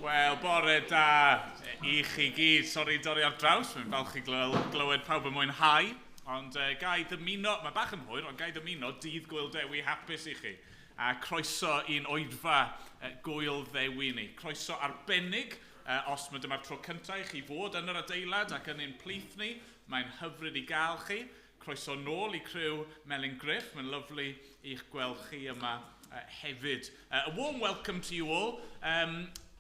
Wel, bore da I chi gyd. Sori dorri ar draws, mae'n falch I glywed pawb yn mwynhau. Ond gai dymuno, mae bach yn hwyr, ond gai dymuno dydd Gwyl Ddewi hapus I chi. A croeso i'n Oedfa Gwyl Ddewi ni. Croeso arbennig, os mae dyma'r tro cyntaf I chi fod yn yr adeilad ac yn ein plith ni. Mae'n hyfryd I gael chi. Croeso nôl I criw Melyn Griff. Mae'n lyflu i'ch gweld chi yma hefyd. A warm welcome to you all.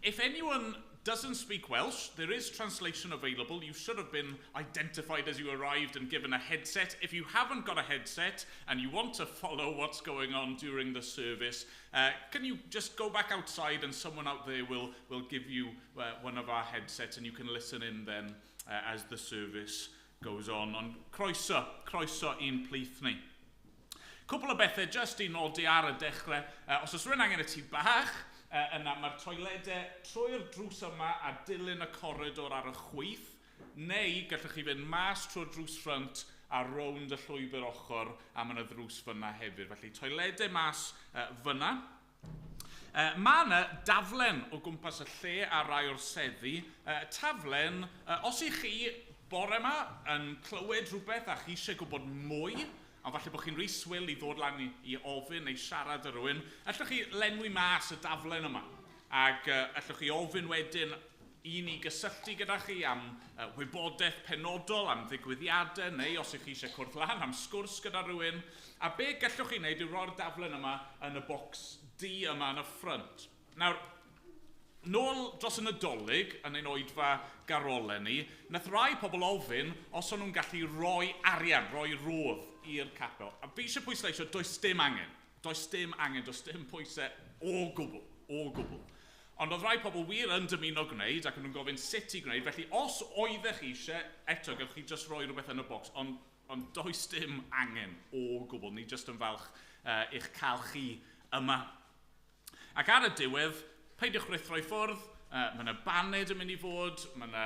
If anyone doesn't speak Welsh, there is translation available. You should have been identified as you arrived and given a headset. If you haven't got a headset and you want to follow what's going on during the service, can you just go back outside and someone out there will give you one of our headsets and you can listen in then as the service goes on. Ond croeso i'n plith ni. Cwbl o bethau just I nodi ar y dechrau. Os oes rhywun angen y tŷ bach, yna mae'r toiledau trwy'r drws yma a dilyn y corridor ar y chwith, neu gallwch chi fynd mas trwy'r drws ffrynt a rownd y llwybr ochr a mae yna ddrws fyna hefyd. Felly toiledau mas fyna. Mae yna daflen o gwmpas y lle a rai o'r seddi. Taflen, os I chi bore yma yn clywed rhywbeth a chi eisiau gwybod mwy, ond falle bod chi'n rhy swil I ddod lan I ofyn neu siarad â rhywun, allwch chi lenwi mas y daflen yma. Ac allwch chi ofyn wedyn I ni gysylltu gyda chi am wybodaeth penodol, am ddigwyddiadau, neu os ych chi eisiau cwrdd lan am sgwrs gyda rhywun. A be gallwch chi wneud yw roi'r daflen yma yn y bocs D yma yn y ffrynt. Nawr, nôl dros y Nadolig, yn ein Oedfa garolen ni, nath rai pobl ofyn os o'n nhw'n gallu roi arian, roi rodd i'r capel. A fi eisiau pwysleisio, does dim angen. Does dim pwysau o gwbl. Ond oedd rai pobl wir yn dymuno gwneud ac yn nhw'n gofyn sut I gwneud. Felly, os oeddech chi eisiau, eto, gallwch chi just roi rhywbeth yn y bocs. Ond does dim angen o gwbl. Ni just yn falch i'ch cael chi yma. Ac ar y diwedd, peidiwch rithro I ffwrdd. Mae yna baned yn mynd I fod. Mae yna,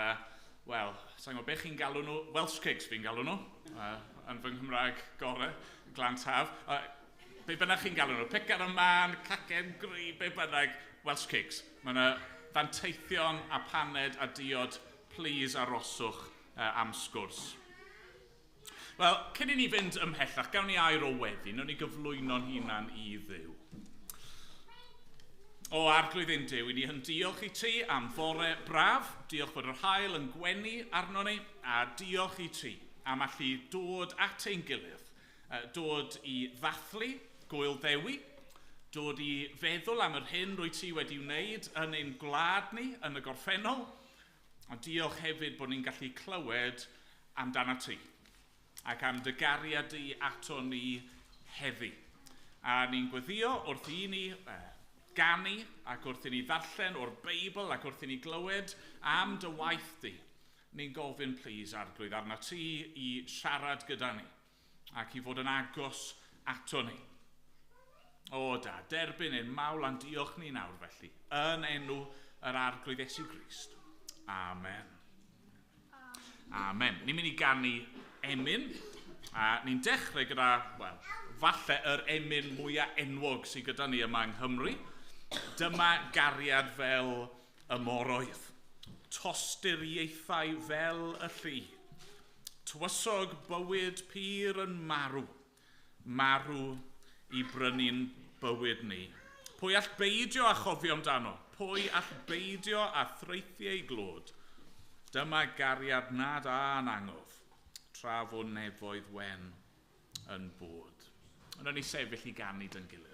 wel, sa'n gwybod beth chi'n galw nhw? Welsh cakes fi'n galw nhw. Yn fy Nghymraeg gorau, glant haf. Be bynnag chi'n galw nhw? Picar y man, cacen gri, be bynnag, Welsh cakes. Mae yna fanteithion a paned a diod, please aroswch am sgwrs. Wel, cyn I ni fynd ymhellach, gawn ni air o weddi, nhw'n ni gyflwyno'n hunan I Dduw. O arglwydd ein Duw, I ni yn diolch I ti am fore braf, diolch bod yr haul yn gwenu arno ni, a diolch I ti am allu dod at ein gilydd, dod I ddathlu Gwyl Ddewi, dod I feddwl am yr hyn rwy ti wedi wneud yn ein gwlad ni, yn y gorffennol, a diolch hefyd bod ni'n gallu clywed amdana ti, ac am dy gariad I ato ni heddi. A ni'n gweddio wrth I ni ganu ac wrth I ni ddarllen o'r Beibl ac wrth I ni glywed am dy waith di. Ni'n gofyn, please, arglwydd arna ti I siarad gyda ni ac I fod yn agos ato ni. O da, derbyn ein mawl a'n diolch ni nawr felly, yn enw yr arglwydd Iesu Grist. Amen. Amen. Ni'n mynd I ganu emyn, a ni'n dechrau gyda, wel, falle yr emyn mwyaf enwog sydd gyda ni yma yng Nghymru. Dyma gariad fel y moroedd. Tosturiaethau fel y llu. Tywysog bywyd pyr yn marw. Marw I brynu'n bywyd ni. Pwy all beidio a chofio amdano? Pwy all beidio a threithiau glod? Dyma gariad nad a'n angof. Tra fo nefoedd wen yn bod. Yna ni sefyll I ganu dyn gilydd.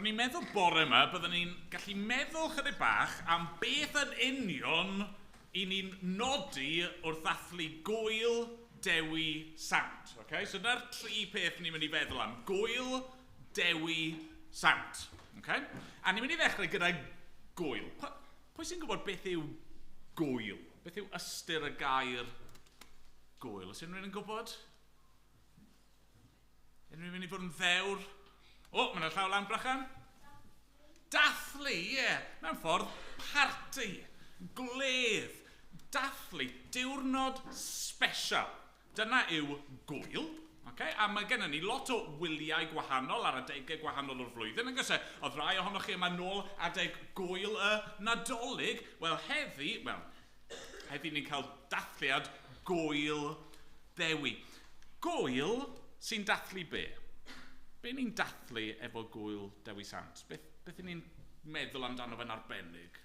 Nawr, ni'n meddwl bore yma, byddwn ni'n gallu meddwl chydig bach am beth yn union i ni'n nodi wrth ddathlu Gwyl, Ddewi, Sant. Okay? So dyna'r 3 peth ni'n mynd i feddwl am. Gwyl, Ddewi, Sant. Okay? A ni'n mynd i ddechrau gyda Gwyl. Pwy sy'n gwybod beth yw Gwyl? Beth yw ystyr y gair Gwyl? Oes unrhyw un yn gwybod? Unrhyw un mynd i fod yn ddewr? O, mae yna llaw lan brachan? Dathlu, ie. Mewn ffordd, party, gledd, dathlu, diwrnod special. Dyna yw Gwyl. Okay? A mae gennym ni lot o wyliau gwahanol ar adegau gwahanol o'r flwyddyn. Yn gysau, oedd rai ohonoch chi yma nôl adeg Gwyl y Nadolig. Wel, heddi ni'n cael dathliad Gwyl Ddewi. Gwyl sy'n dathlu be? Be ni'n dathlu efo Gwyl Ddewi Sant? Beth ni'n meddwl amdano fe'n arbennig?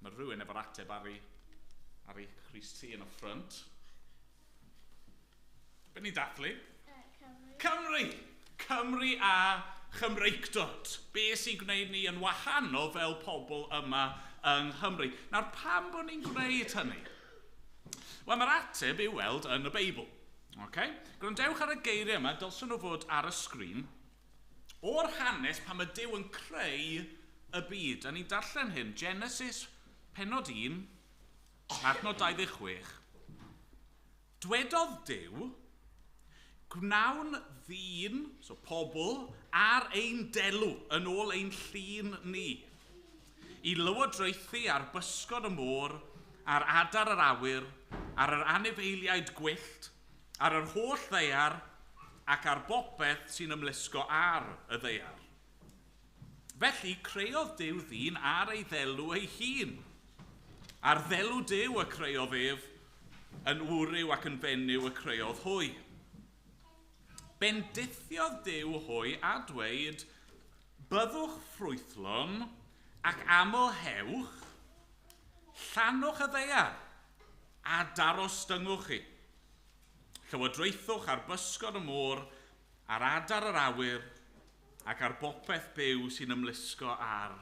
Mae rhywun efo'r ateb ar ei Chris T yn y ffrynt. Be ni'n dathlu? Cymru! Cymru a Chymreicdod. Be sy'n gwneud ni yn wahanol fel pobl yma yng Nghymru. Nawr, pam bod ni'n gwneud hynny? Wel, mae'r ateb i'w weld yn y Beibl. Okay? Gwrandewch ar y geiriau yma, dylsyn nhw fod ar y sgrin. O'r hanes pan mae Duw yn creu y byd. A ni'n darllen hyn, Genesis penod 1, adnod 26. Dwedodd Duw, gwnawn ddyn, so pobl, ar ein delw yn ôl ein llun ni, i lywodraethu ar bysgod y môr, ar adar yr awyr, ar yr anifeiliaid gwyllt, ar yr holl ddeiar ac ar bopeth sy'n ymlusgo ar y ddeiar. Felly, creodd Duw ddyn ar ei ddelw ei hun. Ar ddelw Duw y creodd ef, yn wryw ac yn fenyw y creodd hwy. Bendithiodd Duw hwy a dweud, byddwch ffrwythlon ac amlhewch, llannwch y ddeiar a darostyngwch chi. Llywodraethwch ar bysgod y môr, ar adar yr awyr, ac ar bopeth byw sy'n ymlusgo ar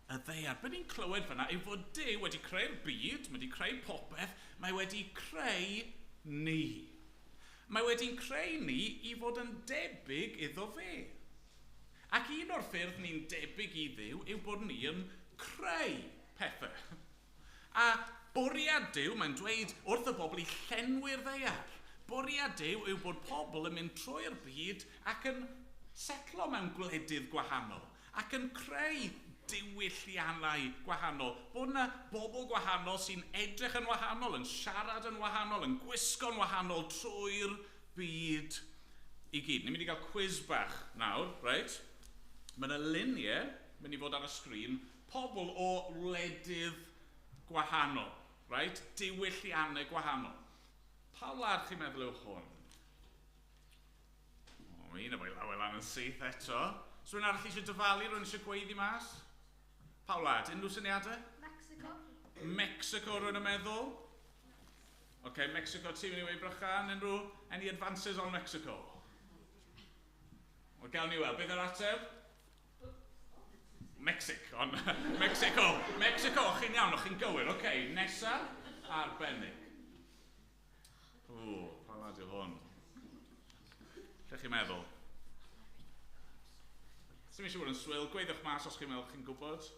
y ddeiar. Be ni'n clywed fyna yw fod Duw wedi creu'r byd, mae wedi creu popeth, mae wedi creu ni. Mae wedi'n creu ni i fod yn debyg iddo fe. Ac un o'r ffyrdd ni'n debyg i Dduw yw bod ni yn creu pethau. A bwriad Duw, mae'n dweud wrth y bobl i llenwi'r ddeiar. Bwriad Duw yw bod pobl yn mynd trwy'r byd ac yn setlo mewn gwledydd gwahanol, ac yn creu diwylliannau gwahanol. Bod yna bobl gwahanol sy'n edrych yn wahanol, yn siarad yn wahanol, yn gwisgo'n wahanol trwy'r byd i gyd. Ni'n mynd i gael quiz bach nawr, reit? Mae yna luniau, mynd i fod ar y sgrin, pobl o wledydd gwahanol, reit? Diwylliannau gwahanol. Pa wlad chi'n meddwl yw hwn? O, un o boi lawer lan yn syth eto. So rwy'n arall eisiau dyfalu, rwy'n eisiau gweiddi mas? Pa wlad? Unrhyw syniadau? Mexico. Mexico rwy'n y meddwl? OK, Mexico ti mynd i weid brychan. Any advances on Mexico? O, gael ni weld. Beth yr ateb? Mexico. Mexico, chi'n iawn, o'ch chi'n gywir. OK, nesa, arbennig. O, pa wlad yw hwn? Lle chi'n meddwl? Sdim eisiau bod yn swyl, gweiddwch mas os chi'n meddwl chi'n gwybod.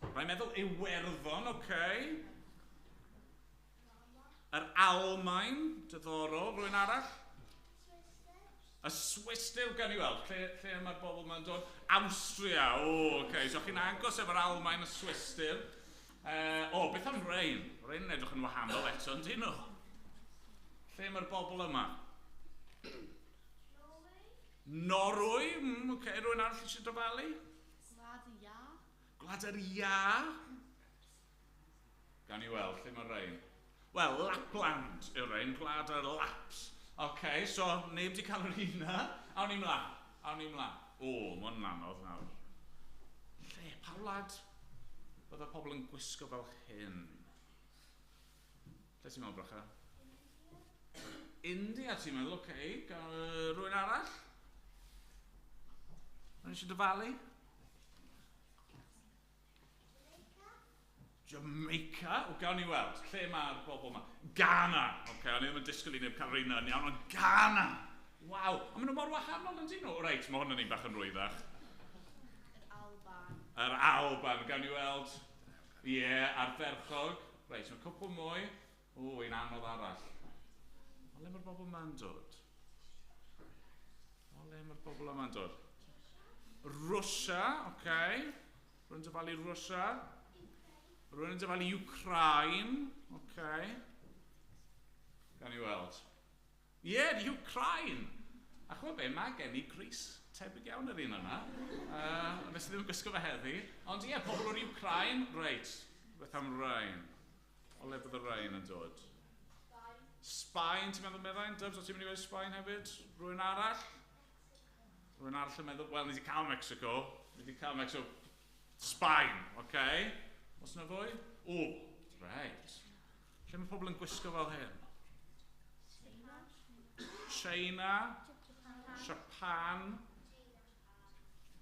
Rhaid meddwl Iwerddon, OK. Yr Almaen, diddorol, rwy'n arall? Y Swistir, gan i weld, lle mae'r bobl yma'n dod? Awstria, OK, so chi'n agos efo'r Almaen y Swistir. Beth am Rein? Rein yn edrych yn wahanol eto, yn dyn nhw? Lle mae'r bobl yma? Norwy, OK, rwy'n arall eisiau dyfalu? Gwlad y Ia. Gwlad yr Ia? Gan i weld, lle mae'r Rein? Wel, Lapland yw'r Rein, gwlad yr Laps. OK, so neb di cael yr una. Awn ni mlaen. O, mae'n anodd nawr. Lle, pa wlad bydde pobl yn gwisgo fel hyn? Lle sy'n meddwl, Brycha? India, ti'n meddwl, rhywun arall? Rwy'n eisiau dyfalu? Jamaica? O, gawn ni weld. Lle mae'r bobl yma? Ghana! O'n i ddim yn disgwyl i neb cael rhain yn iawn, ond Ghana! Waw! A maen nhw mor wahanol yn dyn nhw? Reit, mae hwn yn un bach yn rwyddach. Yr Alban, gawn ni weld. Ie, ardderchog. Reit, mae cwpl mwy. O, un anodd arall. O, le mae'r bobl yma'n dod? Rwsia, oce. Rwy'n dyfalu Rwsia. Rwy'n yn dyfalu Ukraine, oce. Gawn ni weld. Ie, Ukraine! A chwa be, mae gen i Gris tebyg iawn yr un yna. Nes i ddim yn gwisgo fe heddi. Ond ie, pobl o'r Ukraine, reit. Beth am Rhain? O le bydd y Rhain yn dod? Sbaen, ti'n meddwl? Dybs, o ti'n mynd i weid Sbaen hefyd? Rwy'n arall? Rwy'n arall yn meddwl, wel, ni wedi cael Mexico. Sbaen, oce? Os yna fwy? O, reit. Lle mae pobl yn gwisgo fel hyn? China. Japan.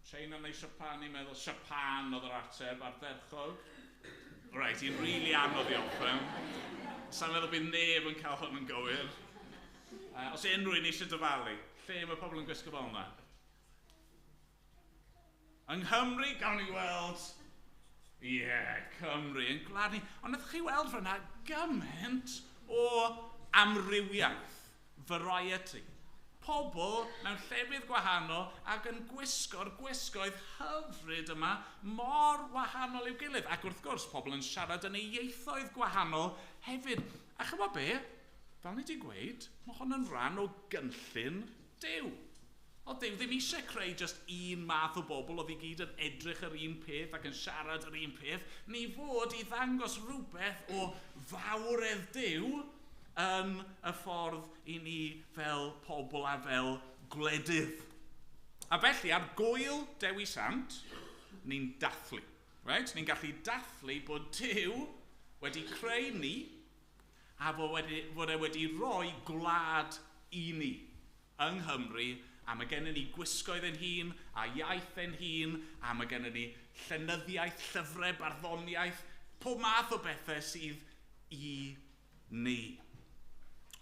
China neu Japan, ni'n meddwl Japan oedd yr ateb ardderchog. Reit, i'n rili anodd i offen. Sa'n meddwl bydd neb yn cael hwn yn gywir. Os unrhyw un eisiau dyfalu, lle mae pobl yn gwisgo fel yna? Yng Nghymru, gawn ni weld. Ie, Cymru, yn gwlad ni. Ond ydych chi weld fyna gymaint o amrywiaeth, variety. Pobl mewn llefydd gwahanol ac yn gwisgo'r gwisgoedd hyfryd yma mor wahanol i'w gilydd. Ac wrth gwrs, pobl yn siarad yn ei ieithoedd gwahanol hefyd. A chyfo be, fel ni wedi gweud, mae hwn yn rhan o gynllun Duw. O Duw ddim eisiau creu just un math o bobl oedd i gyd yn edrych yr un peth ac yn siarad yr un peth, ni fod i ddangos rhywbeth o fawredd Duw yn y ffordd i ni fel pobl a fel gwledydd. A felly, ar Gwyl Dewi Sant, ni'n dathlu. Right? Ni'n gallu dathlu bod Duw wedi creu ni a fod e wedi rhoi gwlad i ni yng Nghymru, a mae gennym ni gwisgoedd yn hun, a iaith yn hun, a mae gennym ni llenyddiaeth, llyfrau, barddoniaeth, pob math o bethau sydd i ni.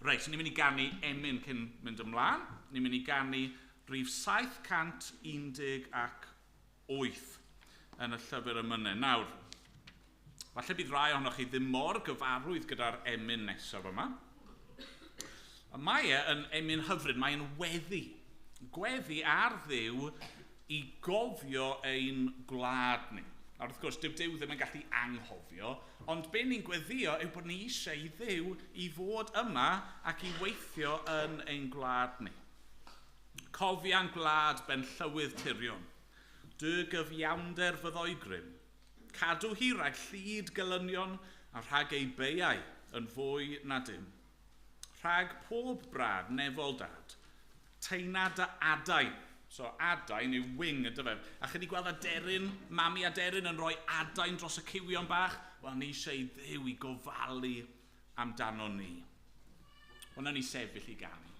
Reit, ni'n mynd i ganu emyn cyn mynd ymlaen. Ni'n mynd i ganu rhif 718 yn y llyfr ymynau. Nawr, falle bydd rai ohonoch chi ddim mor gyfarwydd gyda'r emyn nesaf yma. Mae e yn emyn hyfryd, mae'n weddi. Gweddi ar Dduw i gofio ein gwlad ni. Nawr, wrth gwrs, Duw ddim yn gallu anghofio, ond be ni'n gweddio yw bod ni eisiau i Dduw i fod yma ac i weithio yn ein gwlad ni. Cofia'n gwlad ben llywydd tirion, dy gyfiawnder fyddoegrym, cadw hi rhag llyd gylynion a rhag ei beiau yn fwy na dim. Rhag pob brad nefol dad, teina dy adain. So adain yw wing ydy fe. A chi wedi gweld aderyn, mami aderyn yn rhoi adain dros y cywion bach? Wel, ni eisiau i Dduw i gofalu amdano ni. Hwna ni sefyll i ganu.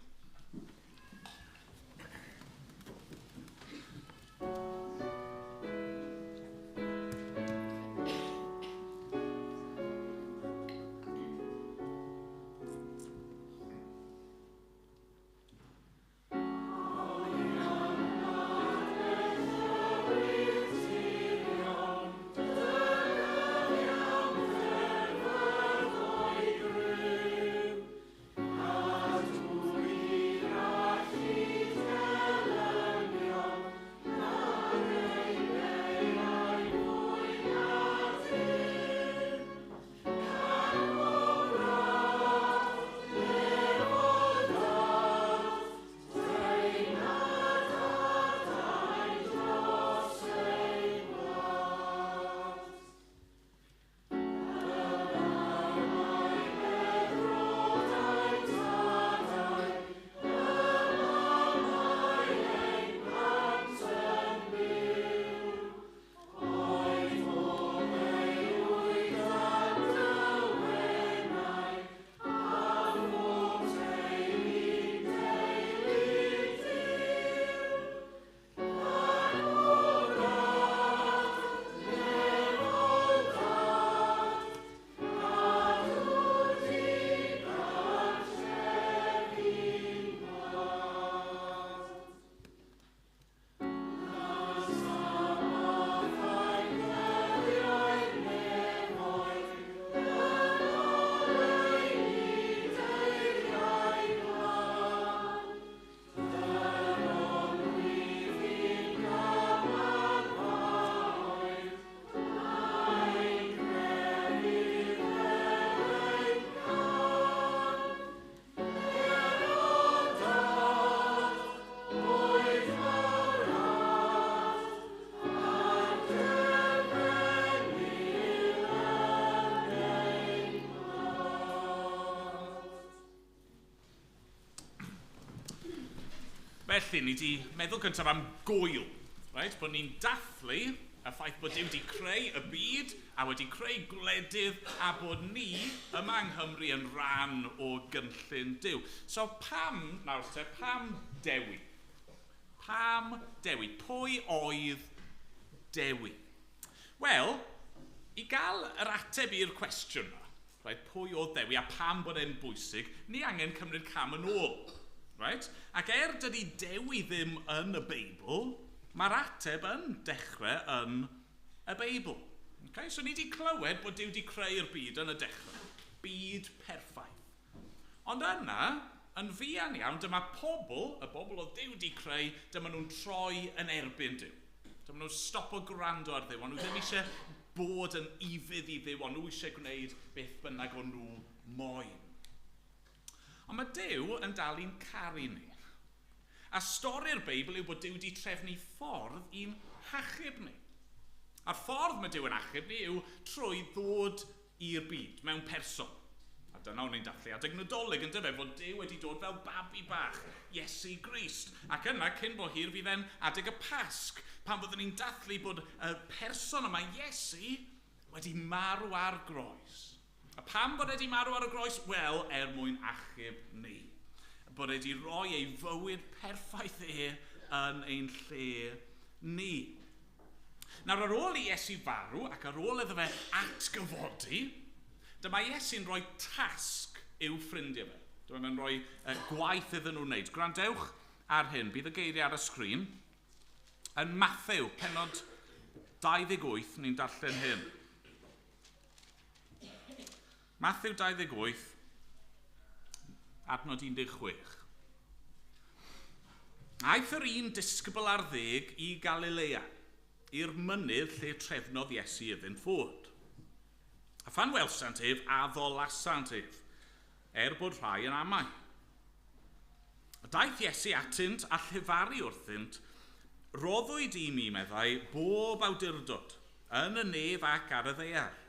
Hallelujah. Felly, ni wedi meddwl gyntaf am Gwyl. Right? Bod ni'n dathlu y ffaith bod Duw wedi creu y byd a wedi creu gwledydd a bod ni yma yng Nghymru yn rhan o gynllun Duw. So pam, nawr te, pam Ddewi? Pam Ddewi? Pwy oedd Ddewi? Wel, i gael yr ateb i'r cwestiwn yma, right, pwy oedd Ddewi a pam bod e'n bwysig, ni angen cymryd cam yn ôl. Right? Ac dydy Ddewi ddim yn y Beibl, mae'r ateb yn dechrau yn y Beibl. Okay? So ni wedi clywed bod Duw wedi creu'r byd yn y dechrau. Byd perffaith. Ond yna, yn fuan iawn, dyma pobl, y bobl o Duw wedi creu, dyma nhw'n troi yn erbyn Duw. Dyma nhw'n stopo gwrando ar Dduw. Ond nhw ddim eisiau bod yn ifydd i Dduw, ond nhw eisiau gwneud beth bynnag o'n nhw moyn. Ond mae Duw yn dal i'n caru ni. A stori'r Beibl yw bod Duw wedi trefnu ffordd i'n hachub ni. A'r ffordd mae Duw yn achub ni yw trwy ddod i'r byd mewn person. A dyna o'n i'n dathlu adeg Nadolig yn dyfe fod Duw wedi dod fel babi bach, Iesu Grist. Ac yna, cyn bo hir, fydd e'n adeg y Pasg, pan fyddwn ni'n dathlu bod y person yma, Iesu, wedi marw ar groes. A pam bod wedi marw ar y groes? Wel, mwyn achub ni. Bod wedi rhoi ei fywyd perffaith yn ein lle ni. Nawr, ar ôl i Iesu farw, ac ar ôl iddo fe atgyfodi, dyma Iesu'n rhoi tasg i'w ffrindiau fe. Dyma fe'n rhoi gwaith iddyn nhw'n wneud. Gwrandewch ar hyn, bydd y geiriau ar y sgrin. Yn Mathew, pennod 28, ni'n darllen hyn. Mathew 28, adnod 16. Aeth yr un disgybl ar 10 i Galilea, i'r mynydd lle trefnodd Iesu iddynt fod. A phan welsant ef, a ddolasant ef, bod rhai yn amau. Daeth Iesu atynt a llefaru wrthynt, roddwyd i mi, meddai, bob awdurdod, yn y nef ac ar y ddaear.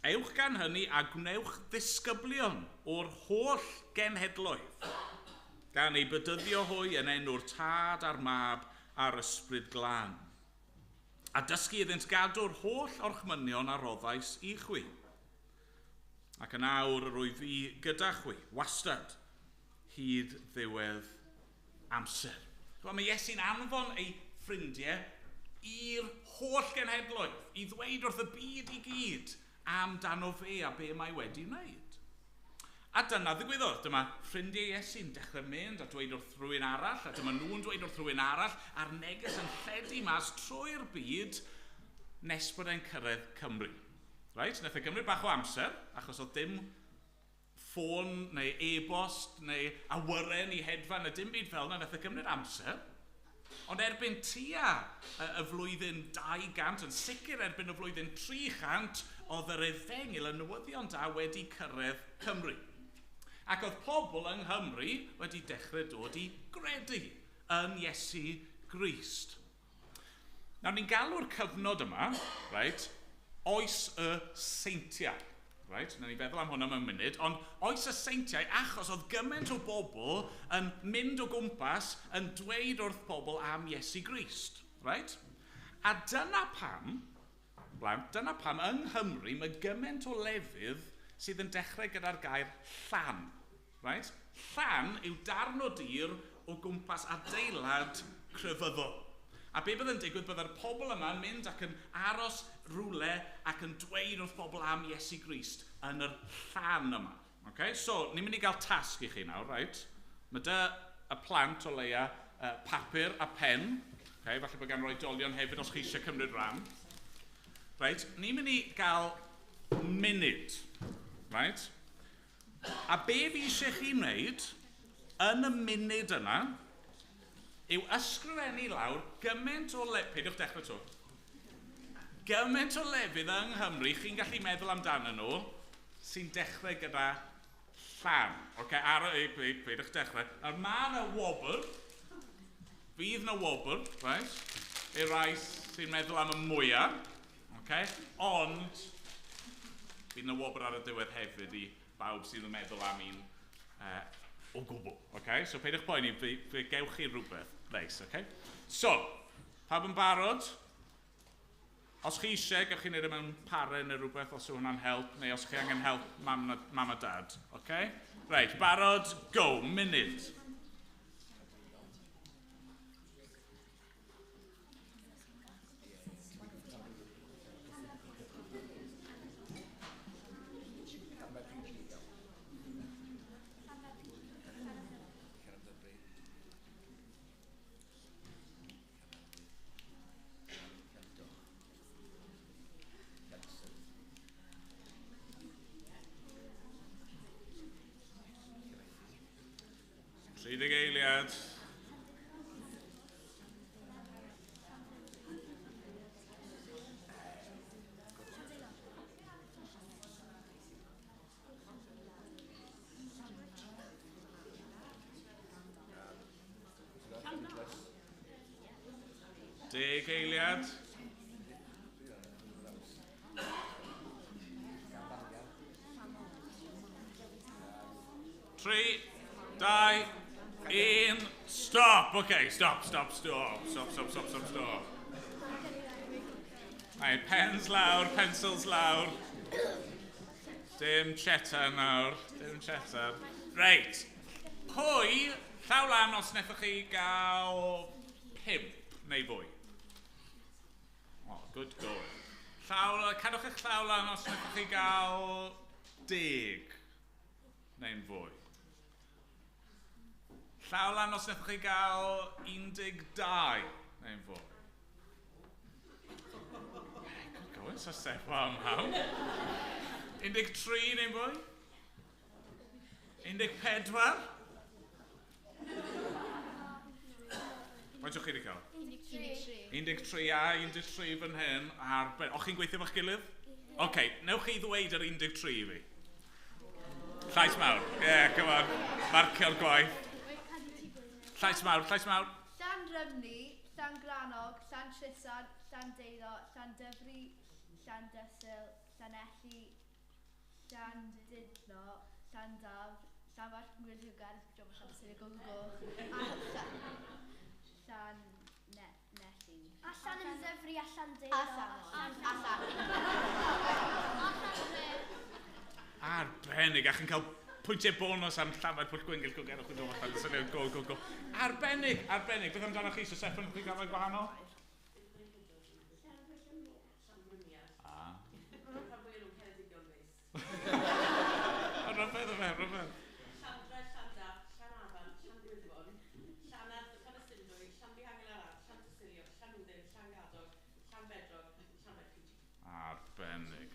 Ewch gan hynny a gwnewch ddisgyblion o'r holl genhedloedd, gan ei bedyddio hwy yn enw'r Tad a'r Mab a'r Ysbryd Glân. A dysgu iddynt gadw'r holl orchmynion a roddais i chwi. Ac yn awr yr wyf fi gyda chwi, wastad, hyd ddiwedd amser. Mae Iesu'n anfon ei ffrindiau i'r holl genhedloedd, i ddweud wrth y byd i gyd amdano fe a be mae wedi wneud. A dyna ddigwyddodd, dyma ffrindiau Iesu'n dechrau mynd a dweud wrth rhywun arall, a dyma nhw'n dweud wrth rhywun arall, a'r neges yn lledu mas trwy'r byd nes bod e'n cyrraedd Cymru. Right? Nath e gymryd bach o amser, achos oedd dim ffôn neu ebost neu awyren i hedfan, neu dim byd fel yna, nath e gymryd amser. Ond erbyn tua y flwyddyn 200, yn sicr erbyn y flwyddyn 300, oedd yr Efengil y newyddion da wedi cyrraedd Cymru. Ac oedd pobl yng Nghymru wedi dechrau dod i gredu yn Iesu Grist. Nawr, ni'n galw'r cyfnod yma, right, oes y seintiau. Right? Na ni feddwl am hwnna mewn munud, ond oes y seintiau achos oedd gymaint o bobl yn mynd o gwmpas yn dweud wrth bobl am Iesu Grist. Right? A dyna pam yng Nghymru mae gymaint o lefydd sydd yn dechrau gyda'r gair llan. Right? Llan yw darn o dir o gwmpas adeilad crefyddol. A be bydd yn digwydd, byddai'r pobl yma yn mynd ac yn aros rhywle ac yn dweud wrth bobl am Iesu Grist yn yr llan yma. Okay? So, ni'n mynd i gael tasg i chi nawr, right? Mae dy y plant o leia papur a pen. Okay? Falle bod gan roi dolion hefyd os chi eisiau cymryd rhan. Right? Ni'n mynd i gael munud. Right? A be fi eisiau chi wneud yn y munud yna yw ysgrifennu lawr gymaint o lefydd, peidwch dechrau to, gymaint o lefydd yng Nghymru, chi'n gallu meddwl amdano nhw, sy'n dechrau gyda llan. Peidwch dechrau. Ar ma na wobr, fydd na wobr, right? I rai sy'n meddwl am y mwyaf, ond fydd na wobr ar y diwedd hefyd i bawb sydd yn meddwl am un o gwbl. Okay? So peidiwch poeni, fe gewch chi rhywbeth neis. Okay? So, pawb yn barod? Os chi eisiau, gewch chi wneud e mewn paren neu rhywbeth os yw hwnna'n help, neu os chi angen help mam a dad. Okay? Reit, barod, go, munud. Trydydd eiliad. Deg eiliad. Tri, dau, un, stop. Okay, stop. Right, pens lawr, pencils lawr. Dim cheddar nawr, dim cheddar. Reit, pwy, llaw lan os wnaethoch chi gael 5 neu fwy? Oh, good going. Cadwch eich llaw lan os wnaethoch chi gael 10 neu'n fwy. Llaw lan os wnaethoch chi gael 12 neu'n fwy. Good going, so step am hawn. 13 neu'n fwy? 14? Faint o'ch chi wedi cael? 13 a 13 fan hyn. Och chi'n gweithio fo'ch gilydd? Oce, newch chi ddweud yr 13 i fi. Llais mawr. Come on. Marcio'r gwaith. Llais mawr. Llan rymni, llan granog, llan trysan, llan deilo, llan dyfri, llan dysil, llan elli, llan dydno, llan daf, llan farch gwyliogar, llan sy'n goch, llan nelli. Allan yn ddyfri, allan deilo. Arbennig, a chi'n cael pwyntiau bonus am llafod pwll gwingil gwgerwch yn dod allan. Go. Arbennig. Beth amdano chi, so Steffan, chi'n cael ei gwahanol? Rhyfedd.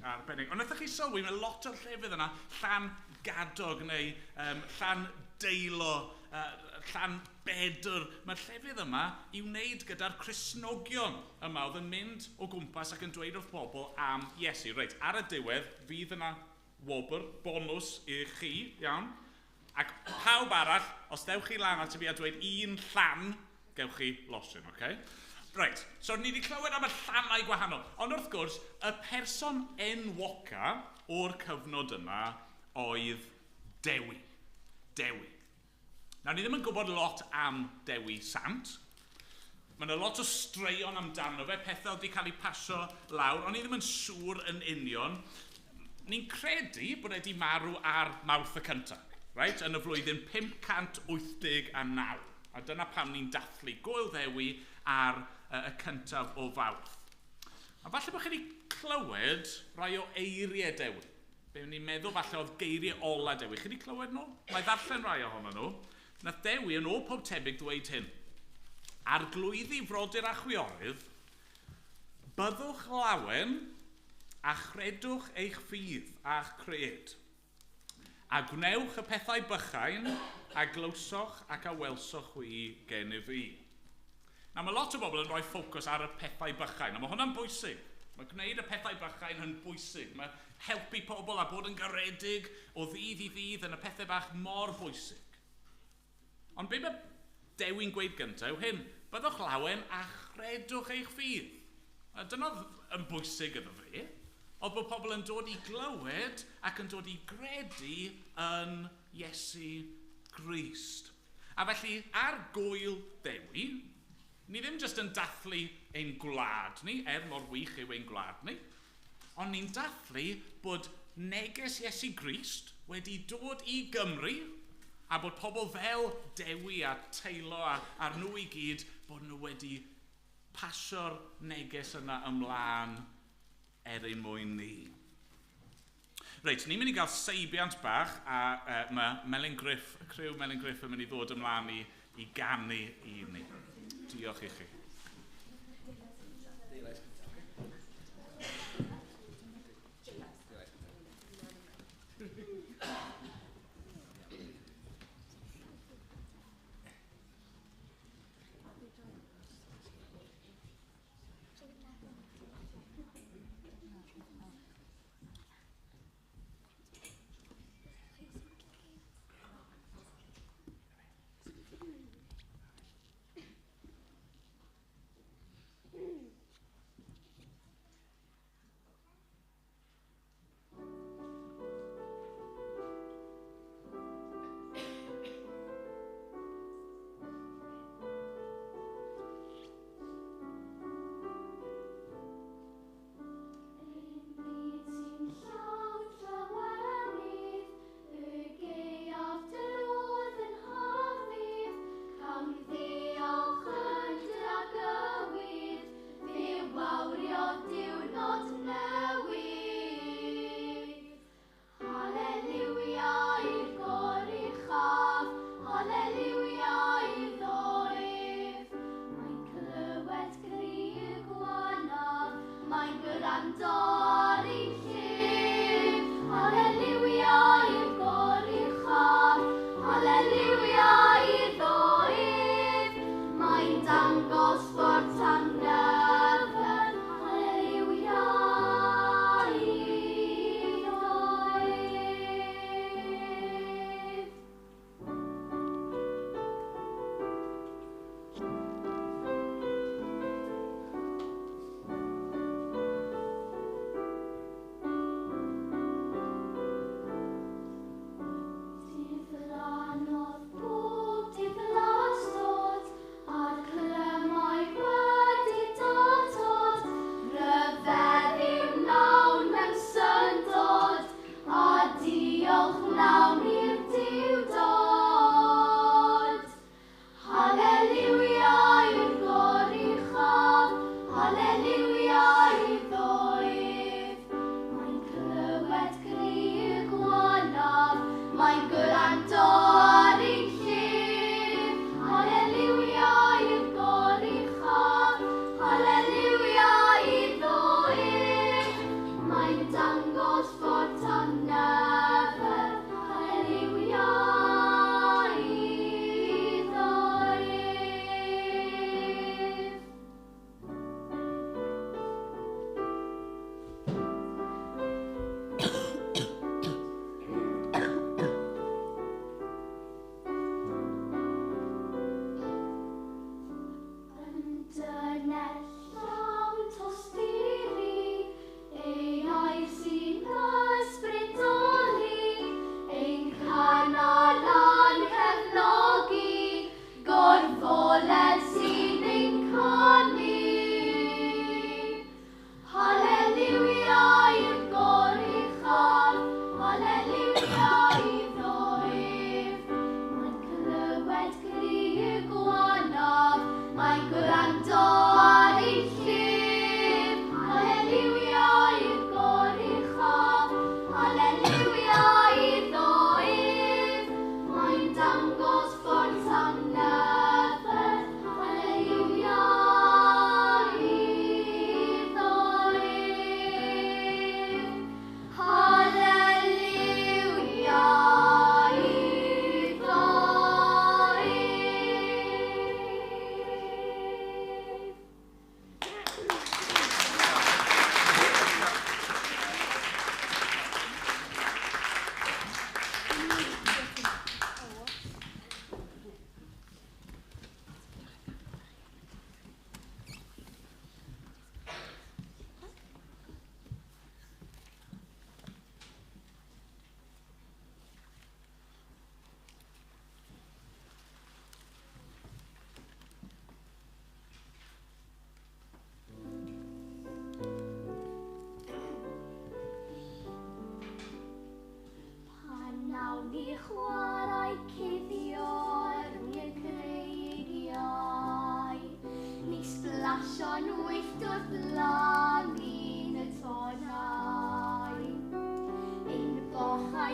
Arbennig. Ond wnaethoch chi sylwi, mae lot o'r llefydd yna, llan gadog neu llan deilo, llan bedr. Mae'r llefydd yma i wneud gyda'r Cristnogion yma oedd yn mynd o gwmpas ac yn dweud wrth bobl am Iesu. Reit, ar y diwedd, fydd yna wobr, bonus i chi, iawn. Ac pawb arall, os dewch chi lan at y fi a dweud un llan, gewch chi losin, oce? Reit, so ni wedi clywed am y llannau gwahanol. Ond wrth gwrs, y person enwoca o'r cyfnod yma oedd Ddewi. Nawr, ni ddim yn gwybod lot am Ddewi Sant. Mae yna lot o straeon amdano fe, pethau wedi cael eu pasio lawr, ond ni ddim yn siŵr yn union. Ni'n credu bod wedi marw ar Mawrth y cyntaf, right? Yn y flwyddyn 589. A dyna pam ni'n dathlu Gwyl Ddewi ar y cyntaf o Fawrth. A falle bod chi wedi clywed rai o eiriau Ddewi. Be ni'n meddwl falle oedd geiriau ola Ddewi. Chi wedi clywed nhw? Mae ddarllen rai ohonyn nhw. Nath Ddewi yn ôl pob tebyg dweud hyn. Arglwyddi frodyr a chwiorydd, byddwch lawen a chredwch eich ffydd a'ch cred. A gwnewch y pethau bychain a glywsoch ac a welsoch wy gen i fi. Nawr, mae lot o bobl yn rhoi ffocws ar y pethau bychain, a mae hwnna'n bwysig. Mae gwneud y pethau bychain yn bwysig. Mae helpu pobl a bod yn garedig o ddydd i ddydd yn y pethau bach mor bwysig. Ond be mae Dewi'n gweud gyntaf yw hyn, byddwch lawen a chredwch eich ffydd. A dyna yn bwysig iddo fi, oedd bod pobl yn dod i glywed ac yn dod i gredu yn Iesu grist. A felly, ar gwyl Ddewi, ni ddim jyst yn dathlu ein gwlad ni, mor wych yw ein gwlad ni, ond ni'n dathlu bod neges Iesu Grist wedi dod i Gymru a bod pobl fel Ddewi a teilo a'r nhw i gyd bod nhw wedi pasio'r neges yna ymlaen ein mwyn ni. Reit, ni'n mynd i gael seibiant bach a mae criw Melyn Griff yn mynd i ddod ymlaen i ganu i ni. Diolch i chi. Hallelujah.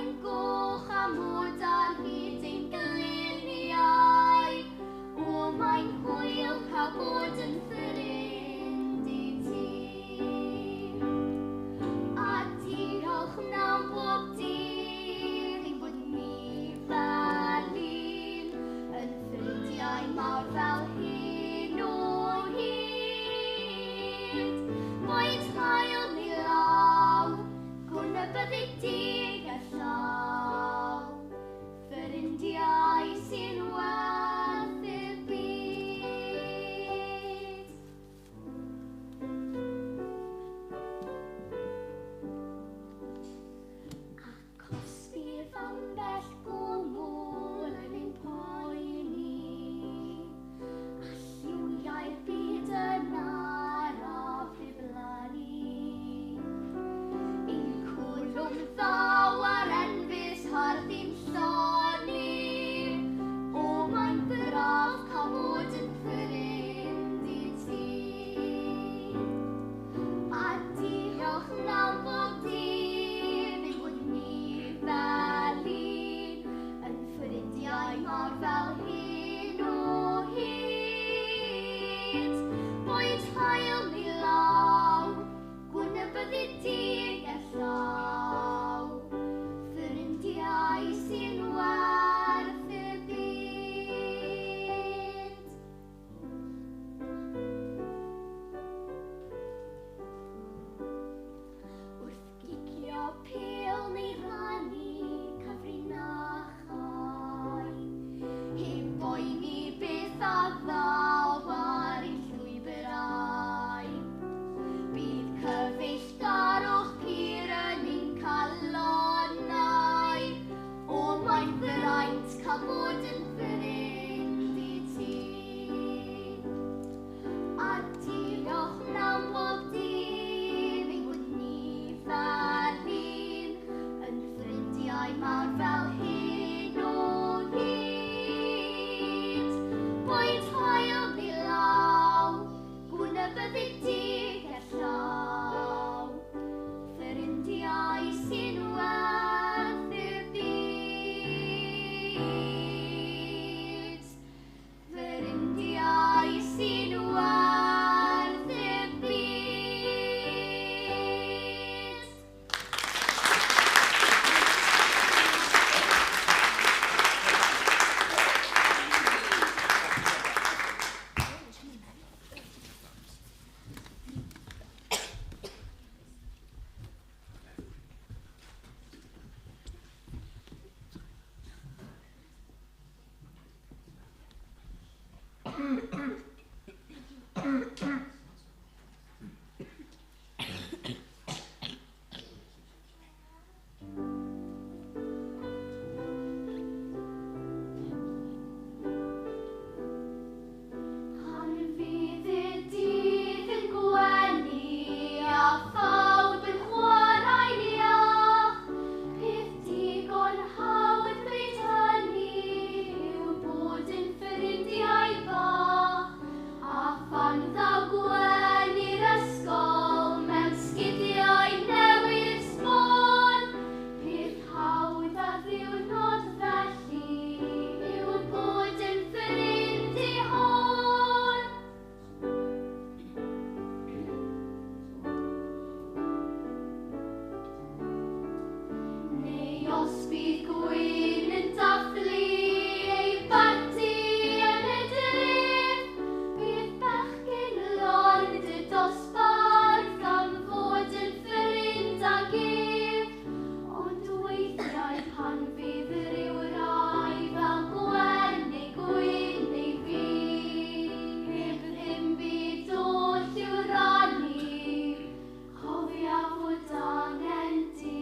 Mae'n goch a mod ar hyd ein glyniau. O, mae'n hwyl cael bod yn ffrind i ti. A diolch na'n bob dydd ein bod ni fel un yn ffrindiau mawr fel hyn o hyd. Mae'n hael ni law, gwna byddu dig a llaw, ffrindiau sy'n werth y byd. Ac os bydd ambell gwmwl yn ein poeni, a lliwiau'r byd yn araf ddiflannu, ein cwlwm ddaw ar enfys harddin lloni. O, mae'n braf cael bod yn ffrind i ti. A diolch na'n bob dydd ein bod ni fel un yn ffrindiau mawr fel hyn o hyd. Boed hael ni law, gwna byddu dig a llaw, ffrindiau sy'n werth y byd. Wrth gicio pêl neu rannu cyfrinachau, heb boeni beth a ddaw ar ein llwybrau. Bydd cyfeillgarwch pur yn ein calonnau. O, mae'n fraint cael bod yn ffrind i ti. A diolch na'n bob dydd ein bod ni fel un yn ffrindiau mawr fel hyn o hyd. Boed hael ni law, gwna byddu dig a llaw, ffrindiau sy'n werth y byd. Ffrindiau sy'n werth y byd. Pan fydd y dydd yn gwenu a phawb yn chwarae'n iach, bydd digon hawdd bryd hynny yw bod yn ffrindiau bach. A phan ddaw gwenu'r ysgol mewn sgidiau newydd sbon, bydd hawdd a ddiwrnod felly yw bod yn ffrind i hon. Neu os bydd gwyn yn dathlu ei barti yn y dref, bydd bechgyn lord y dosbarth am fod yn ffrind ag ef. Ond weithiau pan fydd ryw rai fel gwen neu gwyn neu fi, heb ddim byd oll i'w rannu, cofia fod angen di.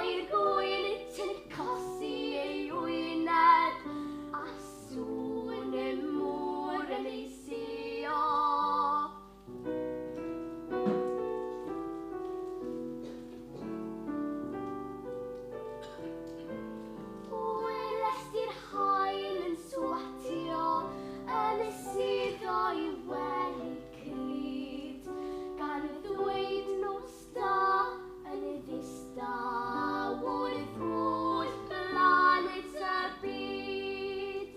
Mae'r gwyn yn cosi ei wyneb a sŵn y môr yn ei sio. Welest i'r haul yn swatio yn y suddo i wely cryd, gan ddweud nos da yn y ddista wrth holl planet y byd.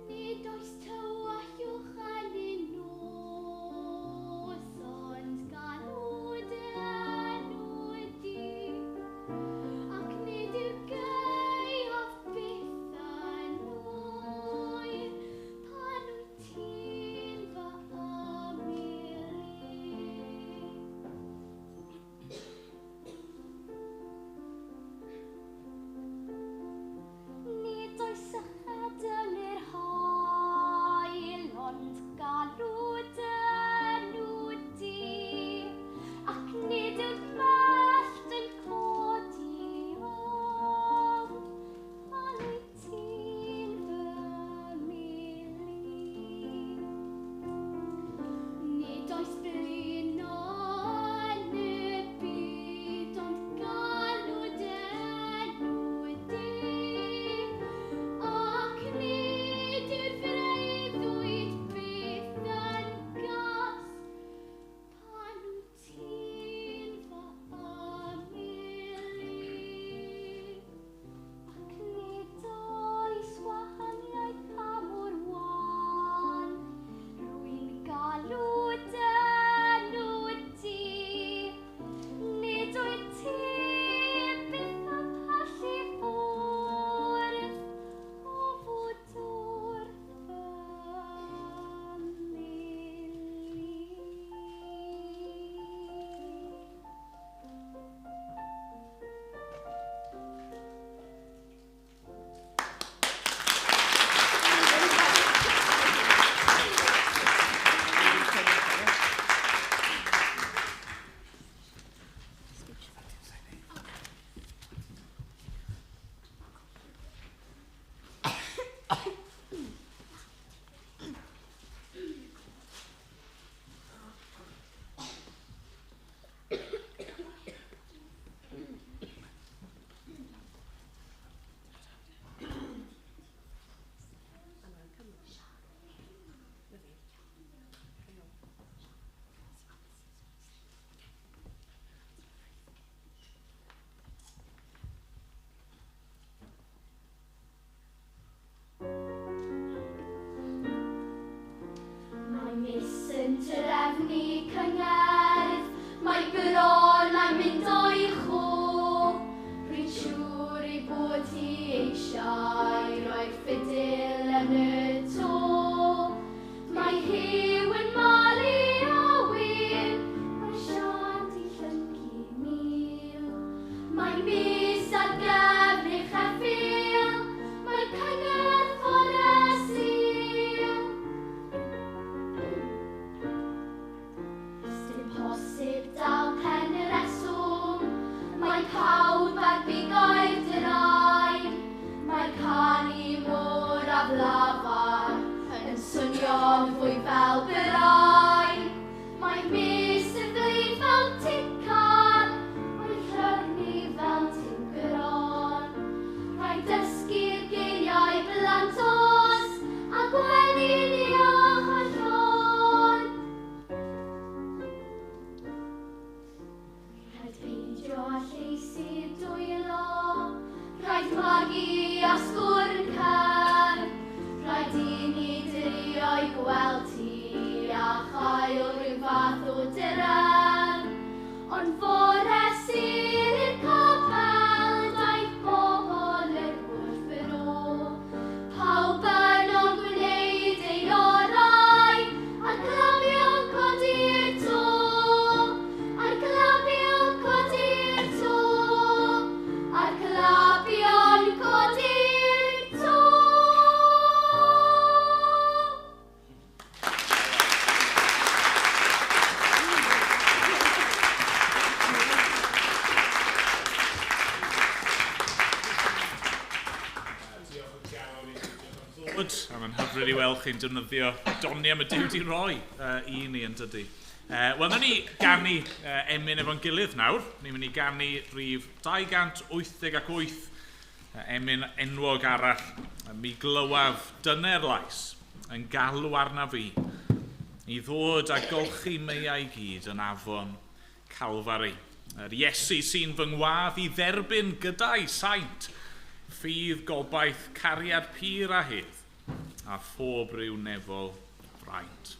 Nid oes tywall uwch yn un nos, ond galwd enw di, ac nid yw'r gaeaf byth yn oer pan wyt ti'n fy ymylu. Nid oes syched yn yr haul, ond galwd enw di, ac nid yw'r mellt yn codi ofn pan wyt ti'n fy mily. Nid oes blino yn y byd, ond galwd enw di, ac nid yw'r freuddwyd byth yn gas pan wyt ti'n fy ymylu. Ac nid oes wahaniaeth pa mor wan, rwy'n galwd enw di, nid wyt ti byth yn pallu ffwrdd o fod wrth fy mily. Mae mis yn trefnu cyngerdd, mae bron am mynd o'i chw. Rwy'n siŵr ei bod hi eisiau roi'r ffidil yn y to. Mae hiw yn malu a wyn, mae siant i llyncu mil. Mae mis ar gefn eich effil, mae cyngerdd ffordd sil. Sdim posib dal pen y reswm, mae pawb ar bigoedd draen. Mae canu môr a blafar yn swnio'n fwy fel brain. Mae mis yn flin fel tican, mae llygni fel tincron. Rhaid dysgu'r geiriau blantos a gweny'n iach a llon. Rhaid peidio â lleisu'r dwylo, rhaid magu a sgwrn cer. Rhaid i ni drio i gweld ti a chael rhyw fath o dyrem. Ond fore sy'n i'r Cwmpawd aeth bobl yr Good, a mae'n hyfryd i weld chi'n defnyddio doni am y Duw di roi i ni yn dydy. Wel, na ni ganu emyn efo'n gilydd nawr. Ni'n mynd i ganu rhif 288 emyn enwog arall. Mi glywaf dyner lais yn galw arna fi i ddod a golchi meiau gyd yn afon Calfari. Yr Iesu sy'n fy ngwadd i dderbyn gyda'i saint, ffydd gobaith cariad pur a hydd, a phob ryw nefol fraint.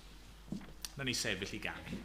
Na ni sefyll i ganu.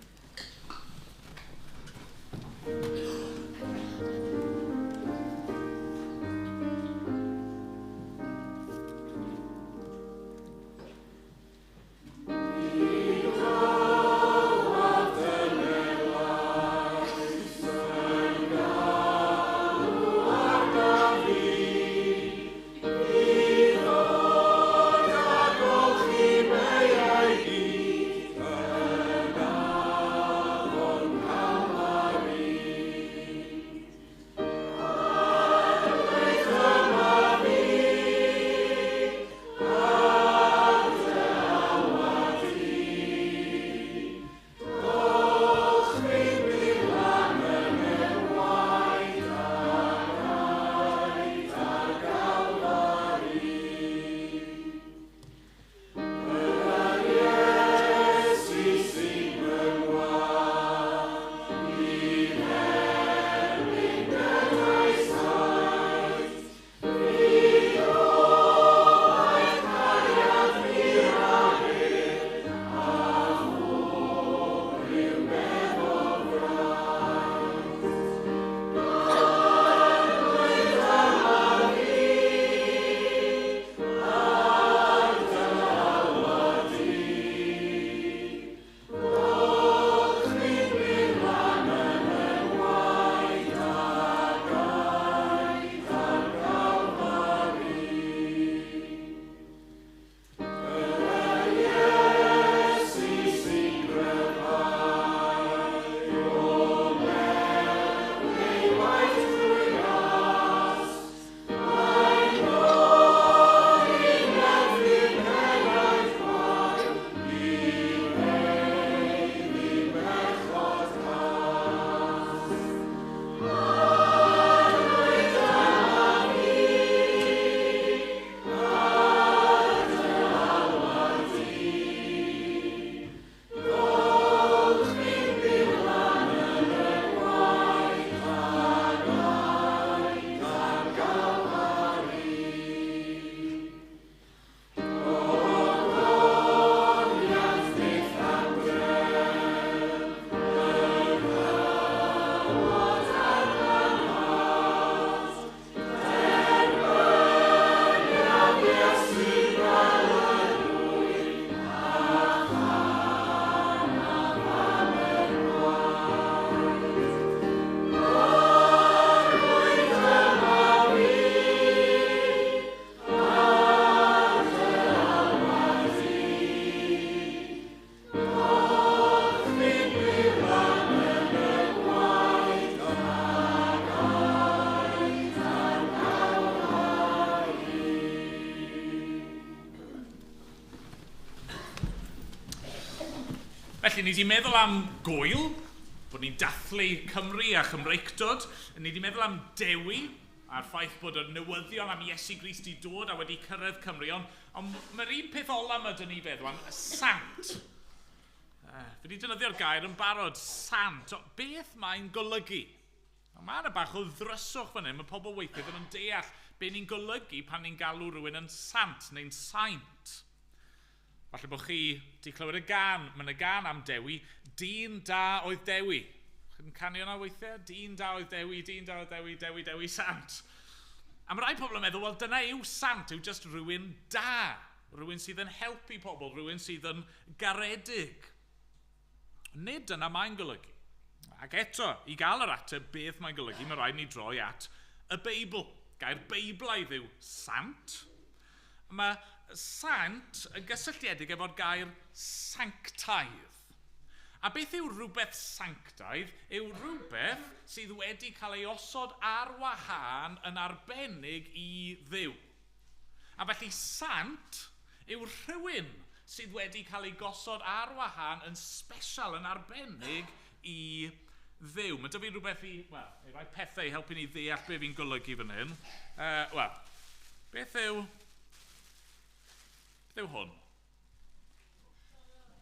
Felly, ni wedi meddwl am Gwyl, bod ni'n dathlu Cymru a Chymreictod. Ni wedi meddwl am Ddewi, a'r ffaith bod y newyddion am Iesu Grist i dod a wedi cyrraedd Cymru. Ond mae'r un peth ola yma dyn ni feddwl am, y sant. Fe wedi defnyddio'r gair yn barod, sant. Beth mae'n golygu? Mae yna bach o ddryswch fan hyn, mae pobl weithio ddim yn deall be ni'n golygu pan ni'n galw rhywun yn sant neu'n saint. Falle bod chi wedi clywed y gan, mae'n y gan am Ddewi, dyn da oedd Ddewi. Chi'n canu hwnna weithiau? Dyn da oedd Ddewi, dyn da oedd Ddewi, Ddewi, Ddewi, sant. A mae rai pobl yn meddwl, wel dyna yw sant, yw just rhywun da. Rhywun sydd yn helpu pobl, rhywun sydd yn garedig. Nid dyna mae'n golygu. Ac eto, i gael yr ateb beth mae'n golygu, mae rhaid ni droi at y Beibl. Gair Beiblaidd yw sant. Mae sant yn gysylltiedig efo'r gair sanctaidd. A beth yw rhywbeth sanctaidd? Yw rhywbeth sydd wedi cael ei osod ar wahân yn arbennig i Dduw. A felly sant yw rhywun sydd wedi cael ei gosod ar wahân yn sbesial, yn arbennig i Dduw. Mae 'da fi rhywbeth i, wel, i rai pethau i helpu ni ddeall be fi'n golygu fan hyn. Wel, beth yw hwn?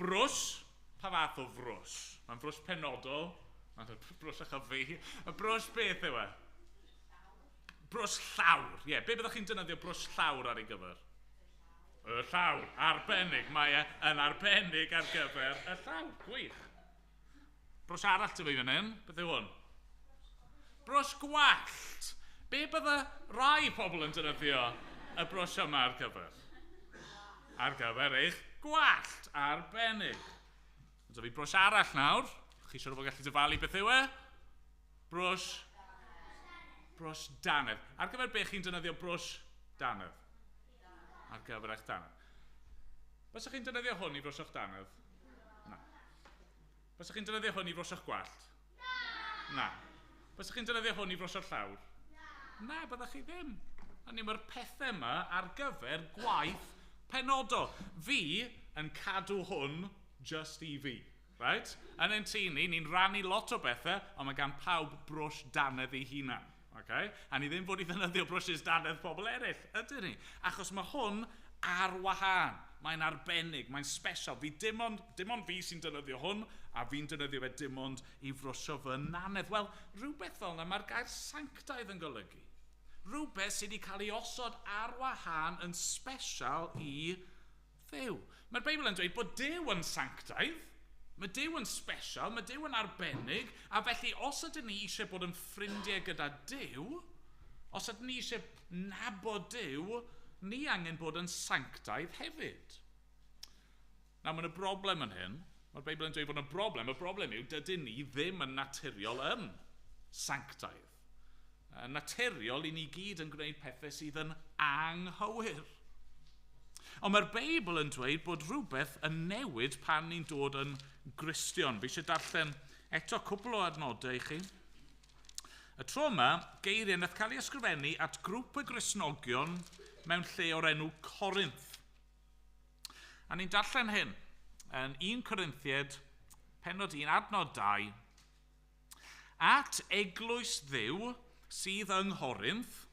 Brws. Pa fath o frws? Mae'n frws penodol. Mae'n brws eich fi. Y brws beth yw e? Brws llawr. Ie, be byddwch chi'n defnyddio brws llawr ar ei gyfer? Y llawr. Arbennig. Mae e yn arbennig ar gyfer y llawr. Gwych. Brws arall ty fi fan hyn. Beth yw hwn? Brws gwallt. Be bydda rai pobl yn defnyddio y brws yma ar gyfer? Ar gyfer eich gwallt arbennig. Dyna fi brws arall nawr. Chi siŵr o fod gallu dyfalu beth yw e? Brws danedd. Ar gyfer be chi'n defnyddio brws danedd? Ar gyfer eich danedd. Bysach chi'n defnyddio hwn i brws eich danedd? Na. Bysach chi'n defnyddio hwn i brws eich gwallt? Na. Bysach chi'n defnyddio hwn i brws eich llawr? Na, byddach chi ddim. Hynny mae'r pethau yma ar gyfer gwaith penodol. Fi yn cadw hwn just i fi. Right? Yn ein tŷ ni, ni'n rannu lot o bethau, ond mae gan pawb brws danedd ei hunan. Okay? A ni ddim fod i ddefnyddio brwsys danedd pobl eraill, ydyn ni. Achos mae hwn ar wahân. Mae'n arbennig, mae'n special. Dim ond fi sy'n defnyddio hwn, a fi'n defnyddio fe dim ond i frwsio fy nanedd. Wel, rhywbeth fel yna mae'r gair sanctaidd yn golygu. Rhywbeth sydd wedi cael ei osod ar wahân yn special i Dduw. Mae'r Beibl yn dweud bod Duw yn sanctaidd, mae Duw yn special, mae Duw yn arbennig, a felly os ydyn ni eisiau bod yn ffrindiau gyda Duw, os ydyn ni eisiau nabod Duw, ni angen bod yn sanctaidd hefyd. Nawr, mae'n y broblem yn hyn. Mae'r Beibl yn dweud bod y broblem yw dydyn ni ddim yn naturiol yn sanctaidd. Yn naturiol, i ni gyd yn gwneud pethau sydd yn anghywir. Ond mae'r Beibl yn dweud bod rhywbeth yn newid pan ni'n dod yn Gristion. Fi eisiau darllen eto cwbl o adnodau i chi. Y tro yma, geiriau nath cael ei ysgrifennu at grŵp y Gristnogion mewn lle o'r enw Corinth. A ni'n darllen hyn yn 1 Corinthied, pennod 1, adnod 2. At eglwys Dduw sydd yng Nghorinth,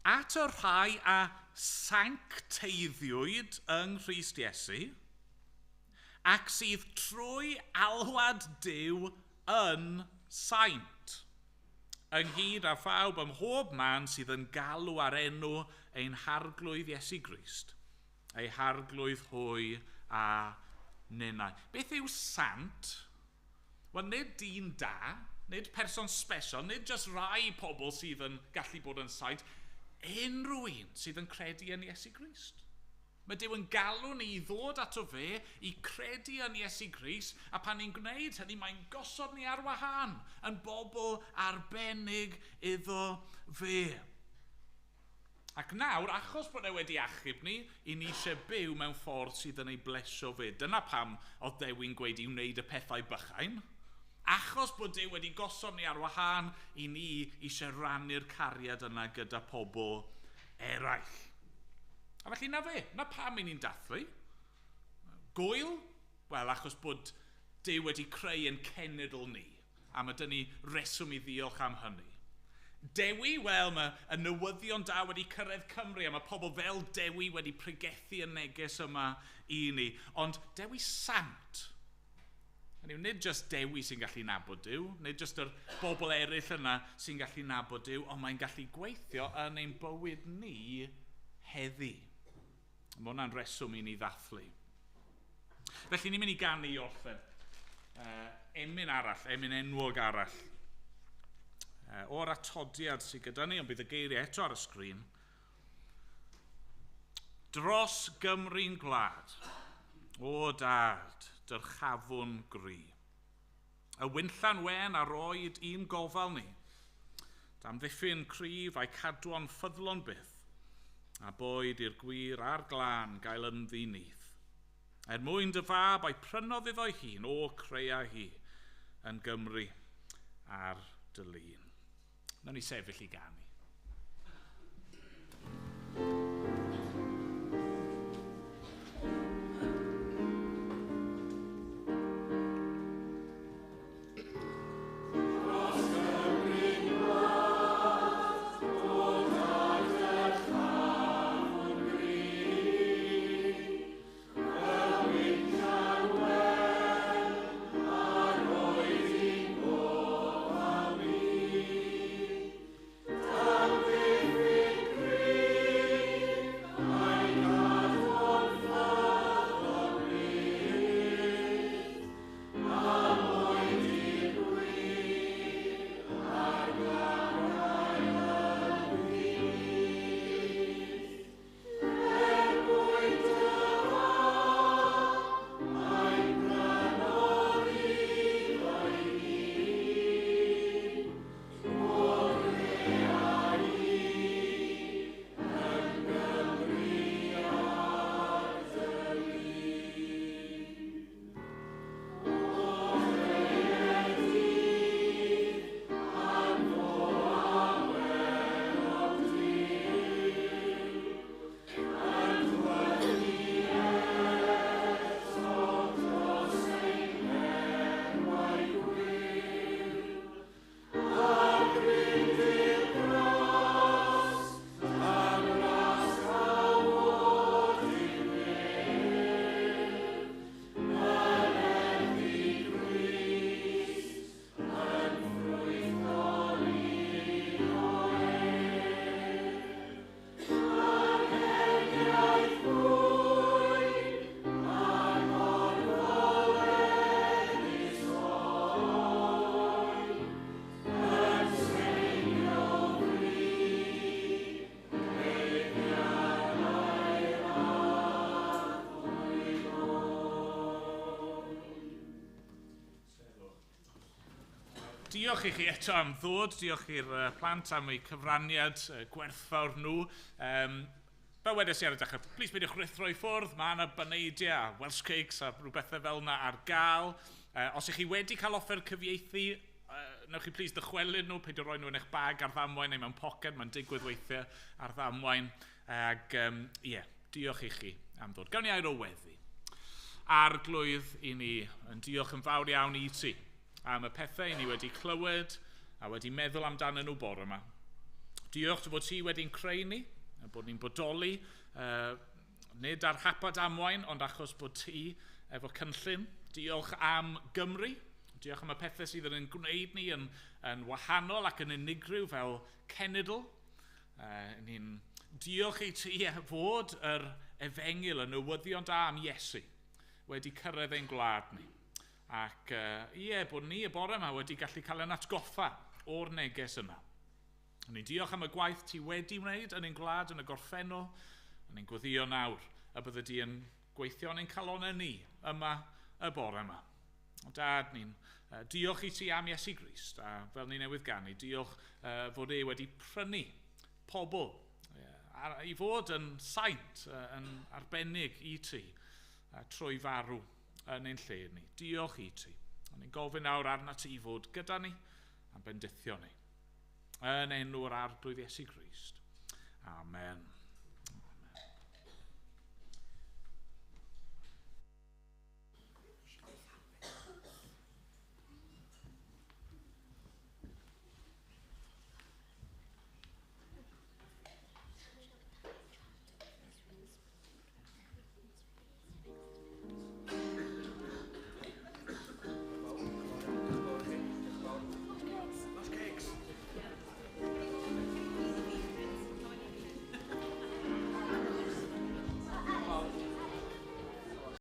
at y rhai a sancteiddiwyd yng Nghrist Iesu, ac sydd trwy alwad Duw yn saint, ynghyd â phawb ym mhob man sydd yn galw ar enw ein harglwydd Iesu Grist, ei harglwydd hwy a nenau. Beth yw sant? Wel, nid dyn da, nid person special, nid just rai pobl sydd yn gallu bod yn saint, unrhyw un sydd yn credu yn Iesu Grist. Mae Duw yn galw ni i ddod ato fe, i credu yn Iesu Grist, a pan ni'n gwneud hynny, mae'n gosod ni ar wahân, yn bobl arbennig iddo fe. Ac nawr, achos bod e wedi achub ni, i ni eisiau byw mewn ffordd sydd yn ei blesio fe. Dyna pam oedd Ddewi'n gweud i wneud y pethau bychain. Achos bod Duw wedi gosod ni ar wahân, i ni eisiau rannu'r cariad yna gyda pobl eraill. A felly na fe, na pam i ni'n dathlu. Gwyl? Wel, achos bod Duw wedi creu yn cenedl ni, a mae dyn ni reswm i ddiolch am hynny. Ddewi? Wel, mae y newyddion da wedi cyrraedd Cymru, a mae pobl fel Ddewi wedi pregethu y neges yma i ni. Ond Dewi sant. Nid just Ddewi sy'n gallu nabod Duw, nid just yr bobl eraill yna sy'n gallu nabod Duw, ond mae'n gallu gweithio yn ein bywyd ni heddi. Mae hwnna'n reswm i ni ddathlu. Felly ni'n mynd i ganu i orffen. Emyn enwog arall. O'r atodiad sydd gyda ni, ond bydd y geiriau eto ar y sgrin. Dros Gymru'n gwlad, o dad, dyrchafwn gry. Y wynllan wen ar oed un gofal ni, dam ddiffyn cryf a'i cadwan ffyddlon byth, a boed i'r gwir a'r glân gael ynddi nith. Mwyn dy fab a'i prynodd iddo'i hun o crea hi yn Gymru a'r dilyn. Nawn ni sefyll i ganu. Diolch i chi eto am ddod, diolch i'r plant am eu cyfraniad gwerthfawr nhw. Fel wedes i ar y dechrau, plis beidiwch rithro i ffwrdd, mae yna baneidiau, Welsh cakes a rhywbethau fel yna ar gael. Os ych chi wedi cael offer cyfieithu, newch chi plis dychwelyn nhw, peidio roi nhw yn eich bag ar ddamwain neu mewn poced, mae'n digwydd weithiau ar ddamwain. Ac diolch i chi am ddod. Gawn ni air o weddi. Arglwydd i ni, yn diolch yn fawr iawn i ti am y pethau ni wedi clywed a wedi meddwl amdano nhw bore yma. Diolch bod ti wedi'n creu ni, a bod ni'n bodoli, nid ar hapa damwain, ond achos bod ti efo cynllun. Diolch am Gymru, diolch am y pethau sydd yn gwneud ni yn wahanol ac yn unigryw fel cenedl. Ni'n diolch i ti fod yr efengyl yn newyddion da am Iesu wedi cyrraedd ein gwlad ni. Ac bod ni y bore yma wedi gallu cael yn atgoffa o'r neges yna. Ni'n diolch am y gwaith ti wedi wneud yn ein gwlad yn y gorffennol. Ni'n gweddio nawr y bydde di yn gweithio yn ein calonau ni yma y bore yma. Dad, ni'n diolch i ti am Iesu Grist, a fel ni newydd ganu, diolch fod e wedi prynu pobl i fod yn saint, yn arbennig i ti, trwy farw yn ein lle ni. Diolch i ti. Ni'n gofyn nawr arna ti fod gyda ni a'n bendithio ni. Yn enw'r arglwydd Iesu Grist. Amen.